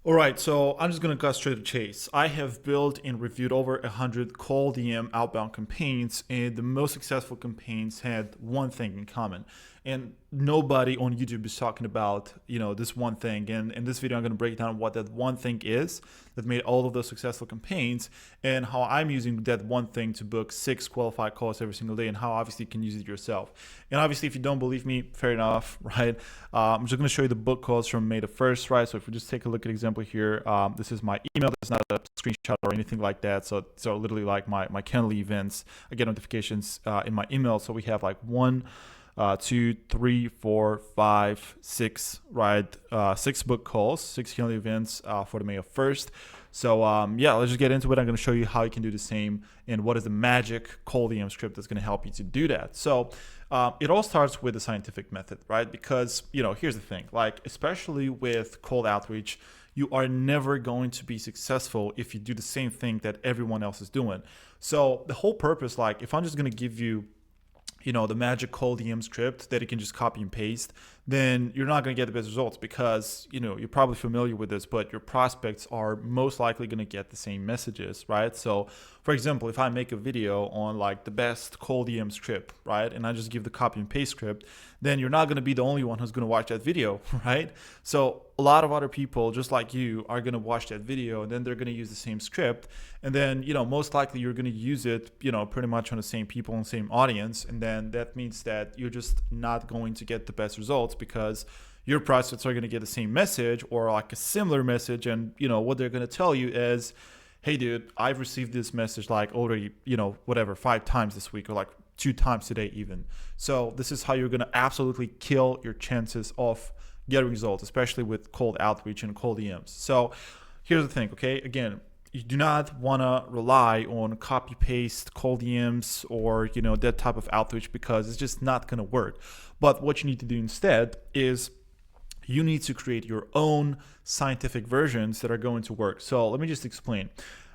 All right, so I'm just gonna cut straight to the chase. I have built and reviewed over 100 cold DM outbound campaigns, and the most successful campaigns had one thing in common. And nobody on YouTube is talking about, this one thing. And in this video, I'm gonna break down what that one thing is that made all of those successful campaigns, and how I'm using that one thing to book 6 qualified calls every single day, and how obviously you can use it yourself. And obviously, if you don't believe me, fair enough, right? I'm just gonna show you the book calls from May the 1st, right? So if we just take a look at example here, this is my email. This is not a screenshot or anything like that. So literally like my Calendly events. I get notifications in my email. So we have like 1, 2, 3, 4, 5, 6, right? 6 book calls, 6 Calendly events for the May of 1st. So yeah, let's just get into it. I'm going to show you how you can do the same and what is the magic cold DM script that's going to help you to do that. So it all starts with the scientific method, right? Because, here's the thing, like, especially with cold outreach, you are never going to be successful if you do the same thing that everyone else is doing. So the whole purpose, like, if I'm just going to give you the magic cold DM script that you can just copy and paste, then you're not going to get the best results because, you're probably familiar with this, but your prospects are most likely going to get the same messages, right? So for example, if I make a video on like the best cold DM script, right, and I just give the copy and paste script, then you're not going to be the only one who's going to watch that video, right? So a lot of other people just like you are going to watch that video, and then they're going to use the same script, and then most likely you're going to use it pretty much on the same people and same audience, and then that means that you're just not going to get the best results because your prospects are going to get the same message or like a similar message, and what they're going to tell you is, hey dude, I've received this message like already, whatever, 5 times this week, or like 2 times today even. So this is how you're going to absolutely kill your chances of getting results, especially with cold outreach and cold DMs. So here's the thing, okay? Again, you do not want to rely on copy paste cold DMs or that type of outreach because it's just not going to work. But what you need to do instead is you need to create your own scientific versions that are going to work. So let me just explain.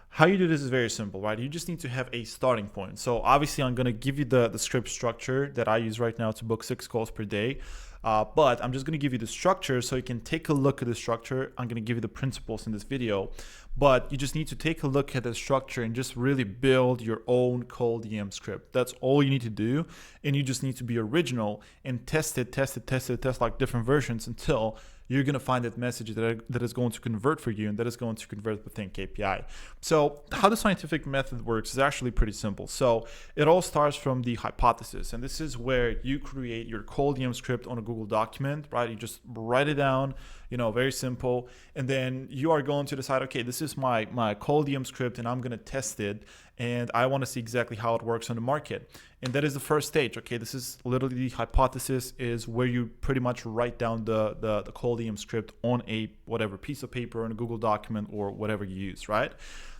How you do this is very simple, right? You just need to have a starting point. So obviously I'm going to give you the script structure that I use right now to book 6 calls per day. But I'm just going to give you the structure so you can take a look at the structure. I'm going to give you the principles in this video, but you just need to take a look at the structure and just really build your own cold DM script. That's all you need to do. And you just need to be original and test like different versions until you're going to find that message that is going to convert for you and that is going to convert within KPI. So how the scientific method works is actually pretty simple. So it all starts from the hypothesis, and this is where you create your cold DM script on a Google document, right? You just write it down, very simple. And then you are going to decide, okay, this is my cold DM script and I'm going to test it. And I want to see exactly how it works on the market. And that is the first stage. Okay, this is literally the hypothesis, is where you pretty much write down the cold DM script on a whatever piece of paper, on a Google document, or whatever you use, right?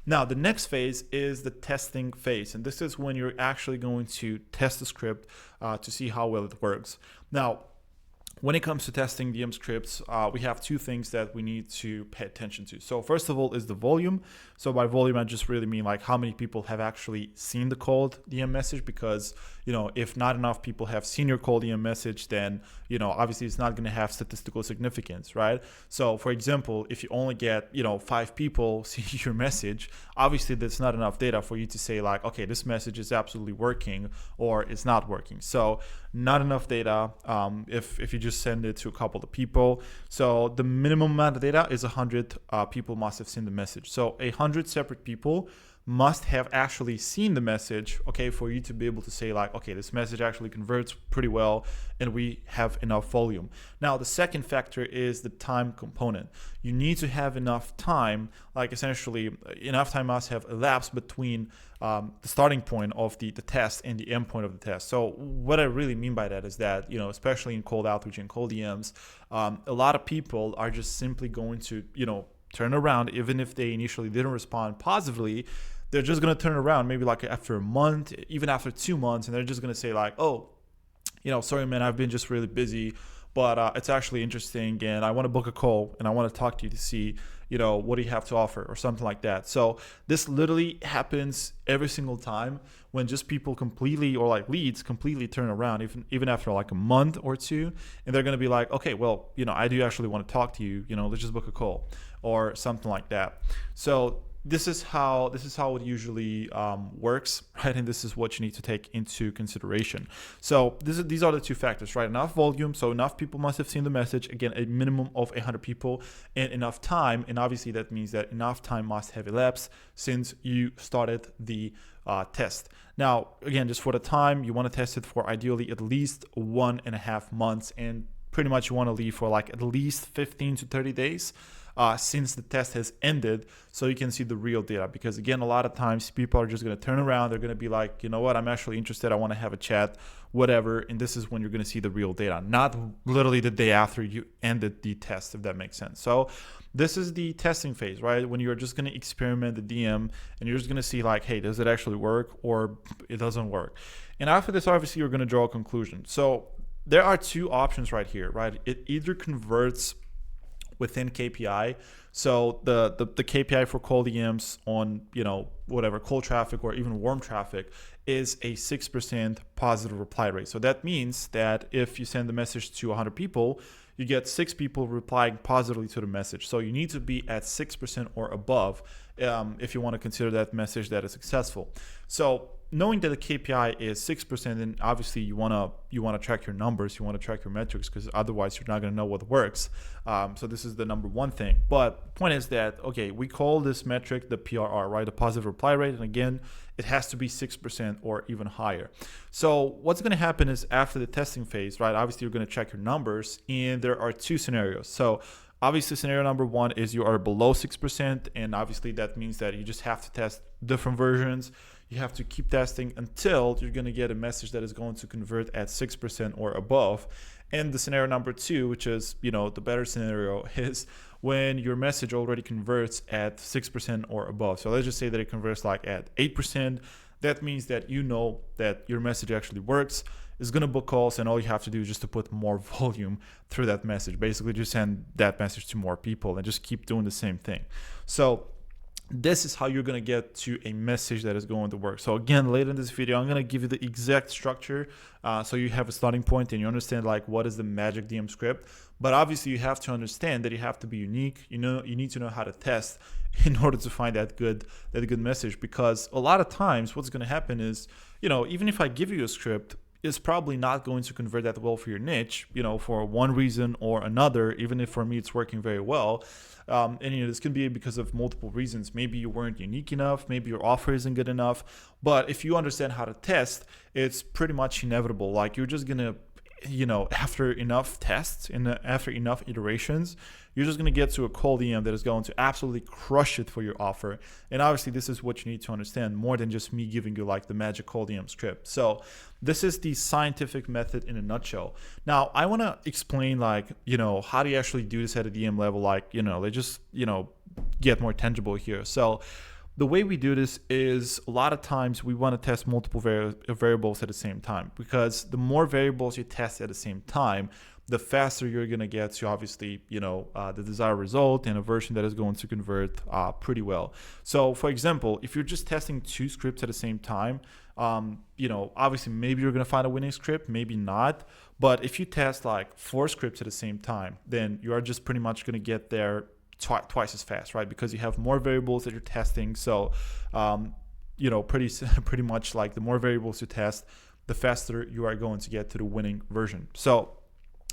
Now, the next phase is the testing phase. And this is when you're actually going to test the script to see how well it works. Now, when it comes to testing DM scripts, we have 2 things that we need to pay attention to. So first of all is the volume. So by volume, I just really mean like how many people have actually seen the cold DM message, because, if not enough people have seen your cold DM message, then, obviously it's not going to have statistical significance, right? So for example, if you only get, 5 people see your message, obviously that's not enough data for you to say like, okay, this message is absolutely working or it's not working. So not enough data if you just send it to a couple of people. So the minimum amount of data is 100 people must have seen the message. So 100 separate people must have actually seen the message, okay, for you to be able to say like, okay, this message actually converts pretty well and we have enough volume. Now, the second factor is the time component. You need to have enough time, like essentially enough time must have elapsed between the starting point of the test and the end point of the test. So what I really mean by that is that, especially in cold outreach and cold DMs, a lot of people are just simply going to, turn around, even if they initially didn't respond positively. They're just going to turn around maybe like after a month, even after 2 months, and they're just going to say like, oh, sorry, man, I've been just really busy. but it's actually interesting, and I want to book a call and I want to talk to you to see, what do you have to offer or something like that. So this literally happens every single time when just people completely, or like leads completely turn around, even after like a month or two, and they're going to be like, okay, well, I do actually want to talk to you, let's just book a call or something like that. So this is how it usually works, right? And this is what you need to take into consideration. So these are the two factors, right? Enough volume, so enough people must have seen the message. Again, a minimum of 100 people, and enough time. And obviously that means that enough time must have elapsed since you started the test. Now, again, just for the time, you want to test it for ideally at least 1.5 months, and pretty much you want to leave for like at least 15 to 30 days. Since the test has ended, so you can see the real data. Because again, a lot of times people are just going to turn around, they're going to be like, you know what, I'm actually interested, I want to have a chat, whatever. And this is when you're going to see the real data, not literally the day after you ended the test, if that makes sense. So this is the testing phase, right? When you're just going to experiment the DM and you're just going to see like, hey, does it actually work or it doesn't work? And after this, obviously you're going to draw a conclusion. So there are two options right here, right? It either converts within KPI. So the KPI for cold DMs on, whatever cold traffic or even warm traffic is a 6% positive reply rate. So that means that if you send the message to 100 people, you get 6 people replying positively to the message. So you need to be at 6% or above if you want to consider that message that is successful. So knowing that the KPI is 6%, then obviously you want to track your numbers, you want to track your metrics, because otherwise you're not going to know what works. So this is the number one thing. But the point is that, okay, we call this metric the PRR, right? The positive reply rate. And again, it has to be 6% or even higher. So what's going to happen is after the testing phase, right? Obviously you're going to check your numbers, and there are two scenarios. So obviously scenario number one is you are below 6%, and obviously that means that you just have to test different versions. You have to keep testing until you're going to get a message that is going to convert at 6% or above. And the scenario number two, which is, the better scenario, is when your message already converts at 6% or above. So let's just say that it converts like at 8%. That means that that your message actually works. It's going to book calls, and all you have to do is just to put more volume through that message. Basically, just send that message to more people and just keep doing the same thing. So this is how you're going to get to a message that is going to work. So again, later in this video, I'm going to give you the exact structure so you have a starting point and you understand like what is the magic DM script. But obviously you have to understand that you have to be unique. You need to know how to test in order to find that good message, because a lot of times what's going to happen is, even if I give you a script, it's probably not going to convert that well for your niche, for one reason or another, even if for me it's working very well. And this can be because of multiple reasons. Maybe you weren't unique enough, maybe your offer isn't good enough. But if you understand how to test, it's pretty much inevitable. Like, you're just gonna, after enough tests and after enough iterations, you're just going to get to a cold DM that is going to absolutely crush it for your offer. And obviously this is what you need to understand, more than just me giving you like the magic cold DM script. So this is the scientific method in a nutshell. Now I want to explain like, how do you actually do this at a DM level? Like, they just, get more tangible here. So the way we do this is a lot of times we want to test multiple variables at the same time, because the more variables you test at the same time, the faster you're going to get to obviously, the desired result and a version that is going to convert pretty well. So for example, if you're just testing 2 scripts at the same time, obviously maybe you're going to find a winning script, maybe not. But if you test like 4 scripts at the same time, then you are just pretty much going to get there twice as fast, right? Because you have more variables that you're testing. So, pretty much like the more variables you test, the faster you are going to get to the winning version. So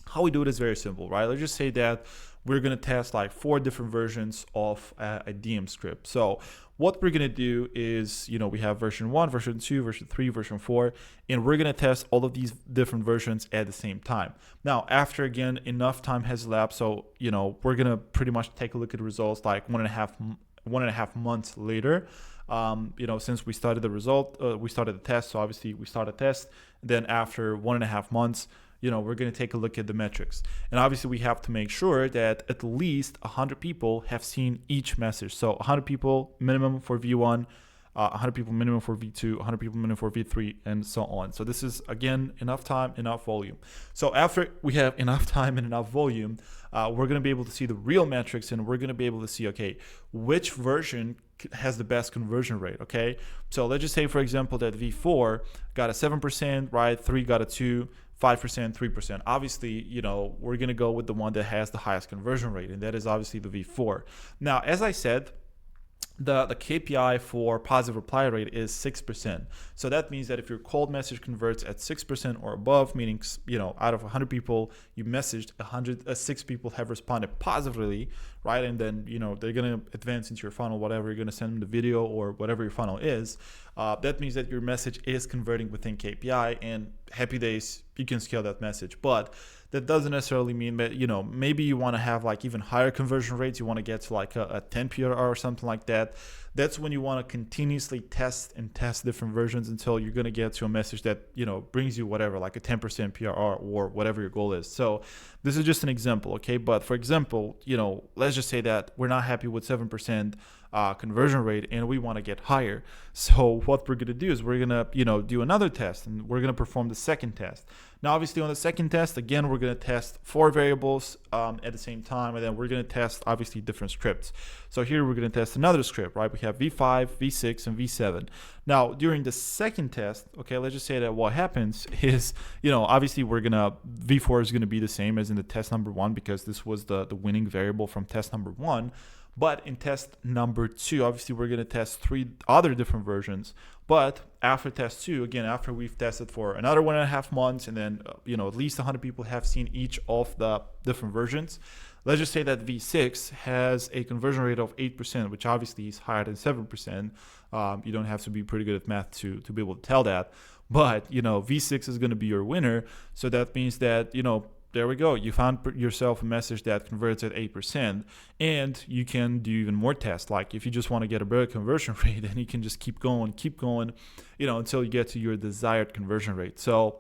how we do it is very simple, right? Let's just say that we're going to test like 4 different versions of a DM script. So what we're going to do is, we have version 1, version 2, version 3, version 4, and we're going to test all of these different versions at the same time. Now, after, again, enough time has elapsed, so, we're going to pretty much take a look at the results like 1.5 months later. Since we started the test, so obviously we start a test, and then after 1.5 months, we're going to take a look at the metrics. And obviously we have to make sure that at least 100 people have seen each message. So 100 people minimum for V1, 100 people minimum for V2, 100 people minimum for V3, and so on. So this is, again, enough time, enough volume. So after we have enough time and enough volume, we're going to be able to see the real metrics, and we're going to be able to see, okay, which version has the best conversion rate. Okay, so let's just say, for example, that V4 got a 7%, right? 3 got a 2, 5%, 3%. Obviously, we're going to go with the one that has the highest conversion rate, and that is obviously the V4. Now, as I said, the KPI for positive reply rate is 6%. So that means that if your cold message converts at 6% or above, meaning, out of 100 people you messaged, 6 people have responded positively, right? And then, they're going to advance into your funnel, whatever, you're going to send them the video or whatever your funnel is. That means that your message is converting within KPI, and happy days, you can scale that message. But that doesn't necessarily mean that, maybe you want to have like even higher conversion rates. You want to get to like a 10 PRR or something like that. That's when you want to continuously test different versions until you're going to get to a message that, brings you whatever, like a 10% PRR or whatever your goal is. So this is just an example, okay? But for example, let's just say that we're not happy with 7% conversion rate and we want to get higher. So what we're going to do is we're going to, do another test, and we're going to perform the second test. Now, obviously on the second test, again, we're going to test 4 variables at the same time, and then we're going to test obviously different scripts. So here we're going to test another script, right? We have V5, V6, and V7. Now, during the second test, okay, let's just say that what happens is, obviously V4 is going to be the same as in the test number 1, because this was the winning variable from test number 1. But in test number 2, obviously we're going to test 3 other different versions. But after test 2, again, after we've tested for another 1.5 months, and then at least 100 people have seen each of the different versions, let's just say that V6 has a conversion rate of 8%, which obviously is higher than 7%. You don't have to be pretty good at math to be able to tell that. But V6 is going to be your winner. So that means that there we go. You found yourself a message that converts at 8%, and you can do even more tests. Like if you just want to get a better conversion rate, then you can just keep going, until you get to your desired conversion rate. So,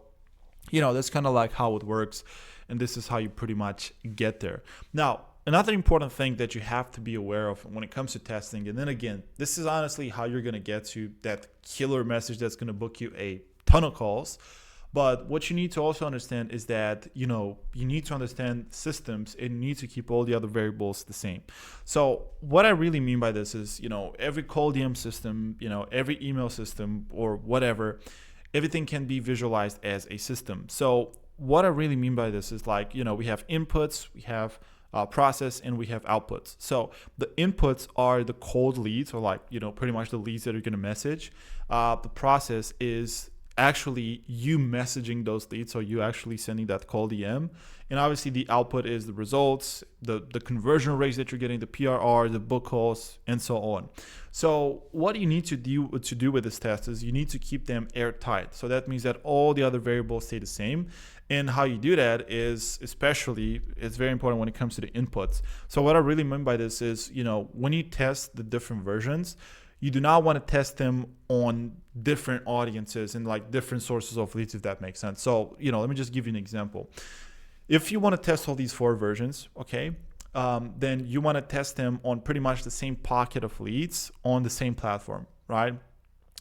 that's kind of like how it works, and this is how you pretty much get there. Now, another important thing that you have to be aware of when it comes to testing, and then again, this is honestly how you're going to get to that killer message that's going to book you a ton of calls. But what you need to also understand is that, you need to understand systems, and you need to keep all the other variables the same. So what I really mean by this is, every cold DM system, every email system or whatever, everything can be visualized as a system. So what I really mean by this is like, we have inputs, we have process, and we have outputs. So the inputs are the cold leads, or like, pretty much the leads that you're going to message. The process is actually you messaging those leads, so you actually sending that cold DM. And obviously the output is the results, the conversion rates that you're getting, the PRR, the book calls, and so on. So what you need to do with this test is you need to keep them airtight. So that means that all the other variables stay the same. And how you do that is, especially, it's very important when it comes to the inputs. So what I really mean by this is, when you test the different versions, you do not want to test them on different audiences and like different sources of leads, if that makes sense. So, let me just give you an example. If you want to test all these 4 versions, okay, then you want to test them on pretty much the same pocket of leads on the same platform, right?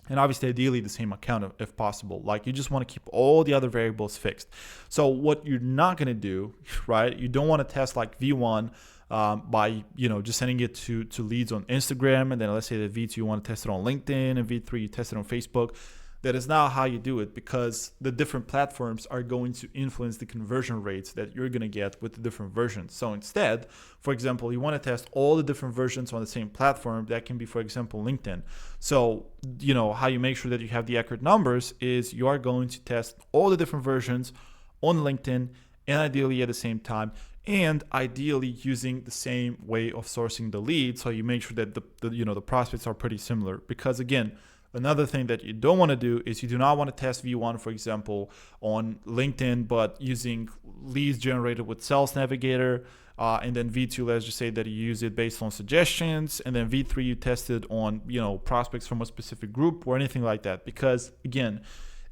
And obviously, ideally, the same account if possible. Like, you just want to keep all the other variables fixed. So what you're not going to do, right, you don't want to test like V1 by just sending it to leads on Instagram, and then let's say that V2 you want to test it on LinkedIn, and V3 you test it on Facebook. That is not how you do it, because the different platforms are going to influence the conversion rates that you're going to get with the different versions. So instead, for example, you want to test all the different versions on the same platform. That can be, for example, LinkedIn. So how you make sure that you have the accurate numbers is you are going to test all the different versions on LinkedIn, and ideally at the same time, and ideally using the same way of sourcing the lead. So you make sure that the prospects are pretty similar. Because again, another thing that you don't want to do is you do not want to test V1, for example, on LinkedIn, but using leads generated with Sales Navigator. And then V2, let's just say that you use it based on suggestions. And then V3, you test it on, prospects from a specific group or anything like that. Because again,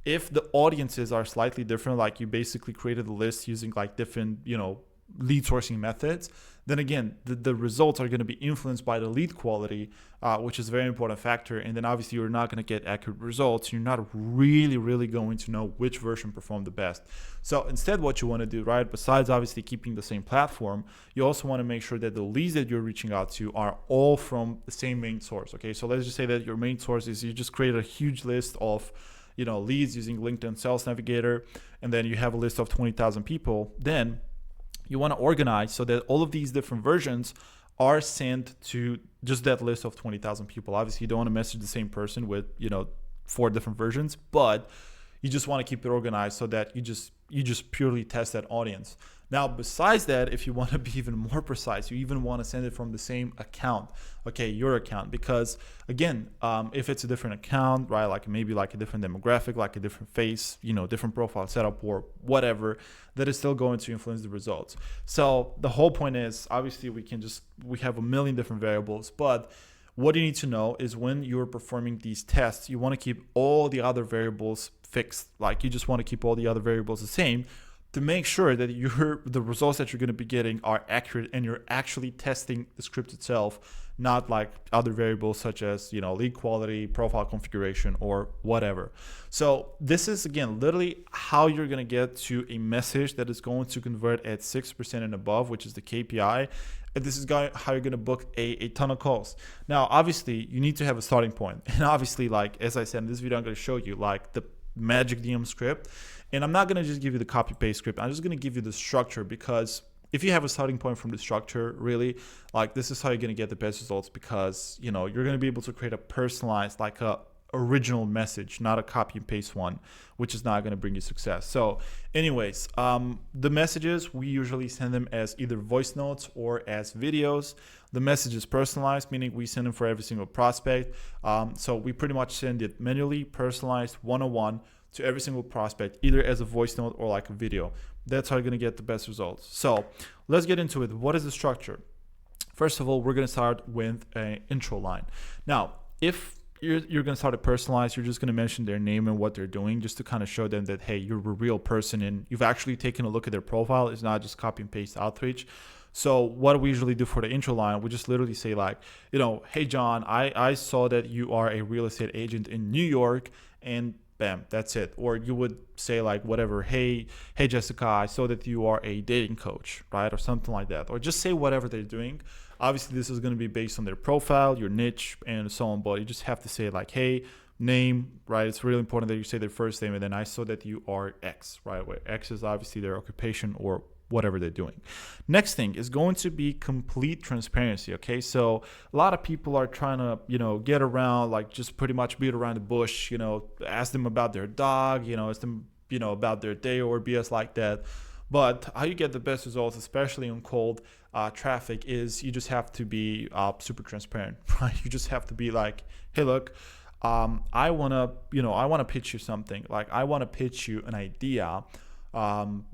if the audiences are slightly different, like you basically created a list using like different, lead sourcing methods, then again, the results are going to be influenced by the lead quality, which is a very important factor. And then obviously you're not going to get accurate results. You're not really going to know which version performed the best. So instead, what you want to do, right, besides obviously keeping the same platform, you also want to make sure that the leads that you're reaching out to are all from the same main source. Okay, so let's just say that your main source is, you just create a huge list of leads using LinkedIn Sales Navigator, and then you have a list of 20,000 people. Then you want to organize so that all of these different versions are sent to just that list of 20,000 people. Obviously, you don't want to message the same person with 4 different versions, but you just want to keep it organized so that you just purely test that audience. Now, besides that, if you want to be even more precise, you even want to send it from the same account, okay, your account, because again, if it's a different account, right, like maybe like a different demographic, like a different face, different profile setup or whatever, that is still going to influence the results. So the whole point is, obviously we have a million different variables, but what you need to know is when you're performing these tests, you want to keep all the other variables fixed. Like you just want to keep all the other variables the same, to make sure that the results that you're going to be getting are accurate and you're actually testing the script itself, not like other variables such as lead quality, profile configuration, or whatever. So this is, again, literally how you're going to get to a message that is going to convert at 6% and above, which is the KPI. And this is how you're going to book a ton of calls. Now, obviously, you need to have a starting point. And obviously, like as I said in this video, I'm going to show you like the magic DM script. And I'm not going to just give you the copy paste script. I'm just going to give you the structure, because if you have a starting point from the structure, really, like this is how you're going to get the best results, because you're going to be able to create a personalized, like a original message, not a copy and paste one, which is not going to bring you success. So anyways, the messages, we usually send them as either voice notes or as videos. The message is personalized, meaning we send them for every single prospect. So we pretty much send it manually, personalized, one-on-one to every single prospect, either as a voice note or like a video. That's how you're going to get the best results. So let's get into it. What is the structure? First of all, we're going to start with an intro line. Now, if you're going to start it personalized, you're just going to mention their name and what they're doing, just to kind of show them that, hey, you're a real person and you've actually taken a look at their profile. It's not just copy and paste outreach. So what we usually do for the intro line, we just literally say like, hey, John, I saw that you are a real estate agent in New York, and bam, that's it. Or you would say like whatever, hey Jessica, I saw that you are a dating coach, right? Or something like that. Or just say whatever they're doing. Obviously, this is going to be based on their profile, your niche, and so on. But you just have to say like, hey, name, right? It's really important that you say their first name, and then I saw that you are X, right? Where X is obviously their occupation or whatever they're doing. Next thing is going to be complete transparency. Okay, so a lot of people are trying to get around, like just pretty much beat around the bush, ask them about their dog, ask them about their day or BS like that. But how you get the best results, especially on cold traffic, is you just have to be super transparent, right? You just have to be like, hey, look, I want to pitch you something. Like I want to pitch you an idea. And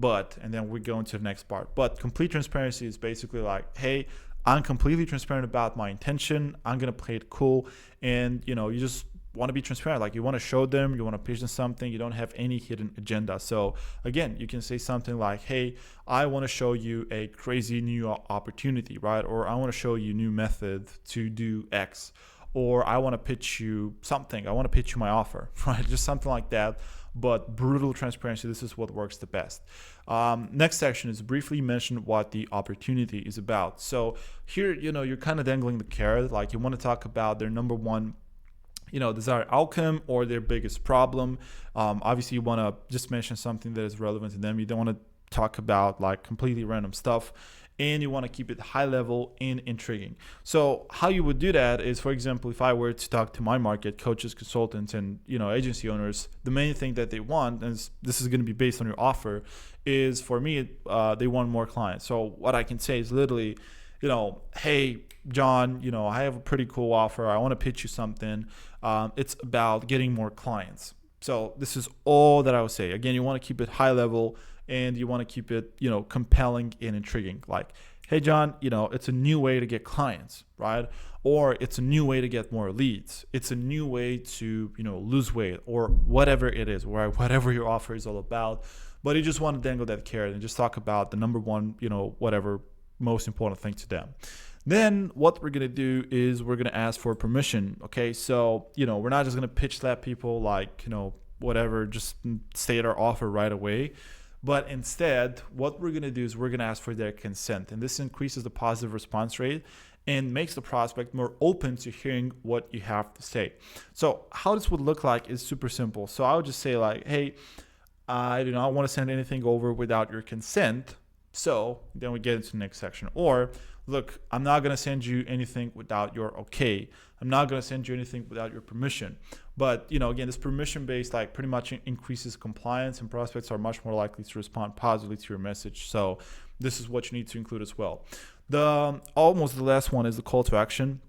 then we go into the next part. But complete transparency is basically like, hey, I'm completely transparent about my intention. I'm going to play it cool. And, you just want to be transparent. Like you want to show them, you want to pitch them something. You don't have any hidden agenda. So again, you can say something like, hey, I want to show you a crazy new opportunity, right? Or I want to show you a new method to do X. Or I want to pitch you something. I want to pitch you my offer, right? Just something like that. But brutal transparency, this is what works the best. Next section is briefly mention what the opportunity is about. So here, you're kind of dangling the carrot. Like you want to talk about their number one, desired outcome or their biggest problem. Obviously, you want to just mention something that is relevant to them. You don't want to talk about like completely random stuff. And you want to keep it high level and intriguing. So how you would do that is, for example, if I were to talk to my market, coaches, consultants, and agency owners, the main thing that they want, and this is going to be based on your offer, is for me, they want more clients. So what I can say is literally, hey, John, I have a pretty cool offer. I want to pitch you something. It's about getting more clients. So this is all that I would say. Again, you want to keep it high level. And you want to keep it, compelling and intriguing. Like, hey, John, it's a new way to get clients, right? Or it's a new way to get more leads. It's a new way to, lose weight or whatever it is, right? Whatever your offer is all about. But you just want to dangle that carrot and just talk about the number one, whatever most important thing to them. Then what we're gonna do is we're gonna ask for permission. Okay, so we're not just gonna pitch slap people like whatever, just state our offer right away. But instead, what we're gonna do is we're gonna ask for their consent, and this increases the positive response rate and makes the prospect more open to hearing what you have to say. So how this would look like is super simple. So I would just say like, hey, I do not want to send anything over without your consent. So then we get into the next section. Or look, I'm not going to send you anything without your okay. I'm not going to send you anything without your permission. But again, this permission based like pretty much increases compliance, and prospects are much more likely to respond positively to your message. So this is what you need to include as well. Almost the last one is the call to action,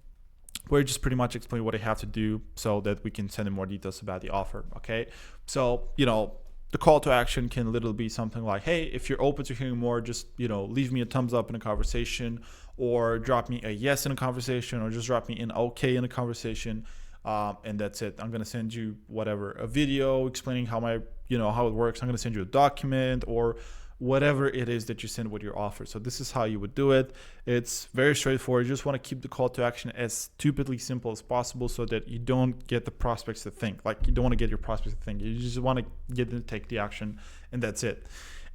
where you just pretty much explain what I have to do so that we can send in more details about the offer. Okay, so the call to action can literally be something like, hey, if you're open to hearing more, just leave me a thumbs up in a conversation, or drop me a yes in a conversation, or just drop me an okay in a conversation, and that's it. I'm gonna send you a video explaining how how it works. I'm gonna send you a document or whatever it is that you send with your offer. So this is how you would do it. It's very straightforward. You just want to keep the call to action as stupidly simple as possible so that you don't get the prospects to think. Like, you don't want to get your prospects to think. You just want to get them to take the action, and that's it.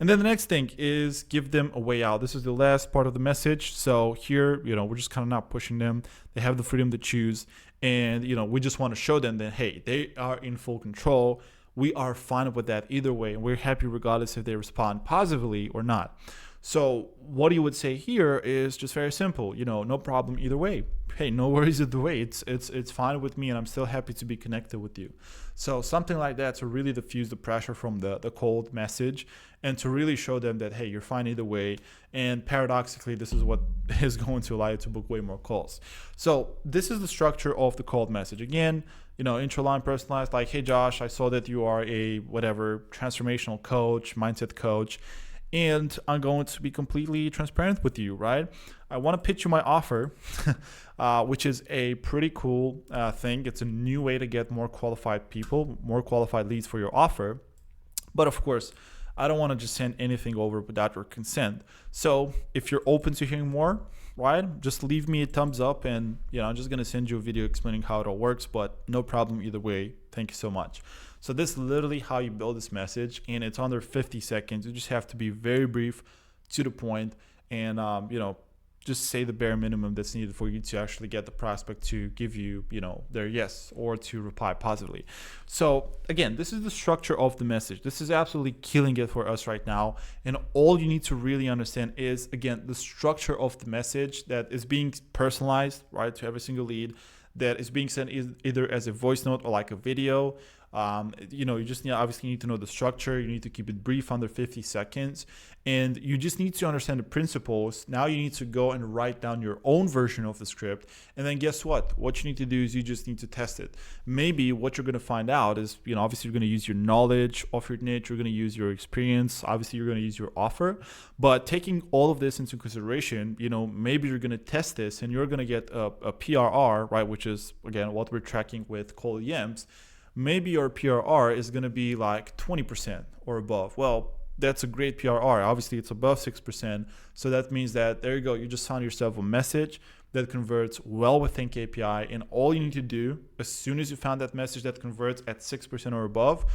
And then the next thing is give them a way out. This is the last part of the message. So here, we're just kind of not pushing them. They have the freedom to choose. And, we just want to show them that, hey, they are in full control. We are fine with that either way, and we're happy regardless if they respond positively or not. So what you would say here is just very simple. No problem either way. Hey, no worries either way. It's fine with me, and I'm still happy to be connected with you. So something like that to really diffuse the pressure from the cold message, and to really show them that, hey, you're fine either way. And paradoxically, this is what is going to allow you to book way more calls. So this is the structure of the cold message. Again, intro line personalized, like, hey Josh, I saw that you are a whatever transformational coach, mindset coach, and I'm going to be completely transparent with you, right? I want to pitch you my offer, which is a pretty cool thing. It's a new way to get more qualified people, more qualified leads for your offer. But of course, I don't want to just send anything over without your consent. So if you're open to hearing more, right, just leave me a thumbs up, and I'm just going to send you a video explaining how it all works, but no problem either way. Thank you so much. So this is literally how you build this message, and it's under 50 seconds. You just have to be very brief, to the point, and just say the bare minimum that's needed for you to actually get the prospect to give you their yes, or to reply positively. So again, this is the structure of the message. This is absolutely killing it for us right now, and all you need to really understand is, again, the structure of the message that is being personalized, right, to every single lead, that is being sent either as a voice note or like a video. You just obviously need to know the structure. You need to keep it brief, under 50 seconds, and you just need to understand the principles. Now you need to go and write down your own version of the script, and then guess what? What you need to do is you just need to test it. Maybe what you're going to find out is, obviously you're going to use your knowledge of your niche, you're going to use your experience, obviously you're going to use your offer, but taking all of this into consideration, maybe you're going to test this and you're going to get a PRR, right, which is, again, what we're tracking with cold EMs. Maybe your PRR is going to be like 20% or above. Well, that's a great PRR. Obviously, it's above 6%. So that means that, there you go, you just found yourself a message that converts well within KPI. And all you need to do, as soon as you found that message that converts at 6% or above,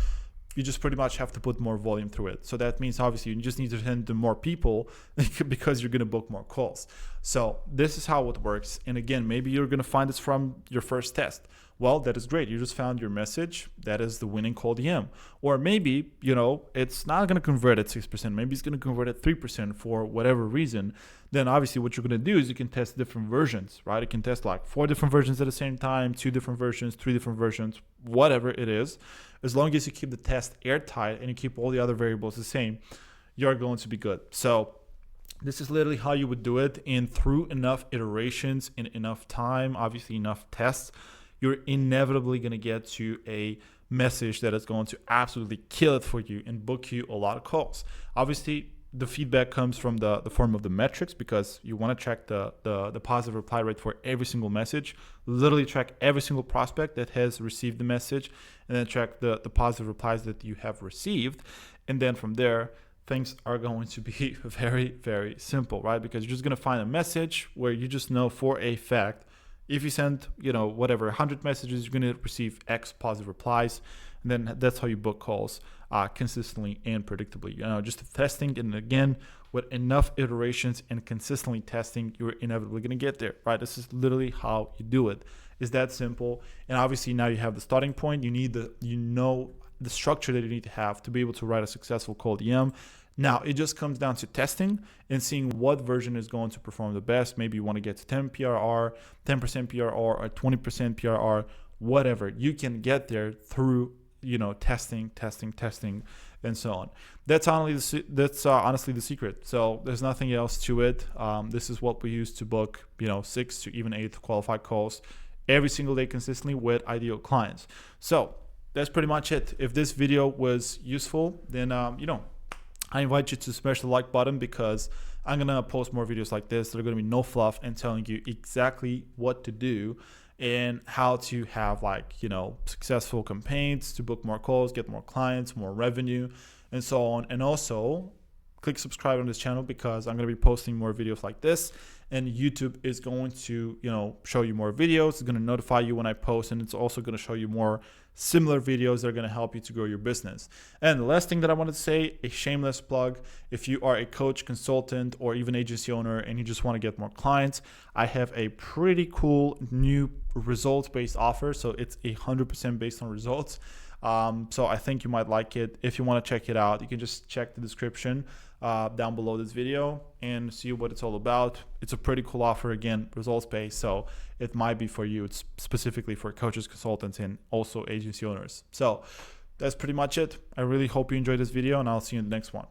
you just pretty much have to put more volume through it. So that means obviously you just need to send to more people because you're going to book more calls. So this is how it works. And again, maybe you're going to find this from your first test. Well, that is great. You just found your message. That is the winning cold EM. Or maybe, it's not going to convert at 6%. Maybe it's going to convert at 3% for whatever reason. Then obviously what you're going to do is you can test different versions, right? You can test like 4 different versions at the same time, 2 different versions, 3 different versions, whatever it is. As long as you keep the test airtight and you keep all the other variables the same, you're going to be good. So this is literally how you would do it. And through enough iterations in enough time, obviously enough tests, you're inevitably going to get to a message that is going to absolutely kill it for you and book you a lot of calls. Obviously, the feedback comes from the form of the metrics, because you want to track the positive reply rate for every single message. Literally track every single prospect that has received the message, and then track the positive replies that you have received. And then from there, things are going to be very, very simple, right? Because you're just going to find a message where you just know for a fact, if you send, whatever, 100 messages, you're going to receive X positive replies. And then that's how you book calls consistently and predictably. Just testing. And again, with enough iterations and consistently testing, you're inevitably going to get there, right? This is literally how you do it. It's that simple. And obviously now you have the starting point. You need the structure that you need to have to be able to write a successful cold DM. Now, it just comes down to testing and seeing what version is going to perform the best. Maybe you want to get to 10 PRR, 10% PRR, or 20% PRR, whatever. You can get there through, testing, and so on. That's honestly the secret. So there's nothing else to it. This is what we use to book, 6 to even 8 qualified calls every single day consistently with ideal clients. So that's pretty much it. If this video was useful, then, I invite you to smash the like button, because I'm going to post more videos like this. They're going to be no fluff and telling you exactly what to do and how to have successful campaigns to book more calls, get more clients, more revenue, and so on. And also click subscribe on this channel, because I'm going to be posting more videos like this, and YouTube is going to, show you more videos. It's going to notify you when I post, and it's also going to show you more similar videos that are going to help you to grow your business. And the last thing that I wanted to say, a shameless plug: if you are a coach, consultant, or even agency owner and you just want to get more clients, I have a pretty cool new results-based offer. So it's 100% based on results. So I think you might like it. If you want to check it out, you can just check the description down below this video and see what it's all about. It's a pretty cool offer, again, results based, so it might be for you. It's specifically for coaches, consultants, and also agency owners. So that's pretty much it. I really hope you enjoyed this video, and I'll see you in the next one.